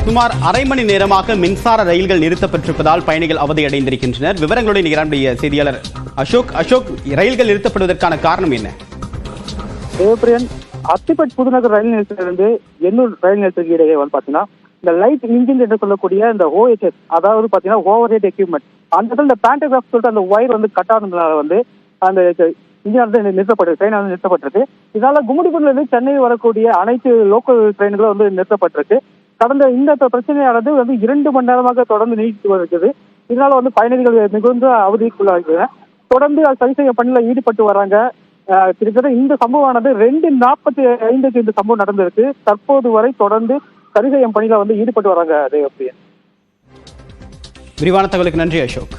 சுமார் அரை மணி நேரமாக மின்சார ரயில்கள் நிறுத்தப்பட்டிருப்பதால் பயணிகள் அவதியடைந்திருக்கின்றனர். விவரங்களுடன் நம்முடைய செய்தியாளர் அசோக். ரயில்கள் நிறுத்தப்படுவதற்கான காரணம் என்ன? தேவப்பிரியன், அத்திப்பட் புதுநகர் ரயில் நிலையத்திலிருந்து எண்ணூர் ரயில் நிலையத்திற்கு இடையே பாத்தீங்கன்னா இந்த லைட் இன்ஜின் என்று சொல்லக்கூடிய இந்த OHS, அதாவது பாத்தீங்கன்னா ஓவர் ஹெட் எக்யூப்மெண்ட், அந்த இடத்துல இந்த பேண்டகிராஃப் சொல்லிட்டு அந்த ஒயர் கட் ஆனதுனால அந்த இன்ஜின் நிறுத்தப்பட்டிருக்கு, ட்ரெயின் நிறுத்தப்பட்டிருக்கு. இதனால கும்மிடிப்பூண்டில இருந்து சென்னை வரக்கூடிய அனைத்து லோக்கல் ட்ரெயின்களும் நிறுத்தப்பட்டிருக்கு. கடந்த இந்த பிரச்சனையானது 2 மணி நேரமாக தொடர்ந்து நீடித்து வருகிறது. இதனால பயணிகள் மிகுந்த அவதிக்குள்ளாகிறாங்க. தொடர்ந்து சரி செய்ய பணியில் ஈடுபட்டு வராங்க. கிட்டத்தட்ட இந்த சம்பவமானது 2:45 இந்த சம்பவம் நடந்திருக்கு. தற்போது வரை தொடர்ந்து சரி செய்யும் பணியில ஈடுபட்டு வராங்க. விரிவான தகவலுக்கு நன்றி அசோக்.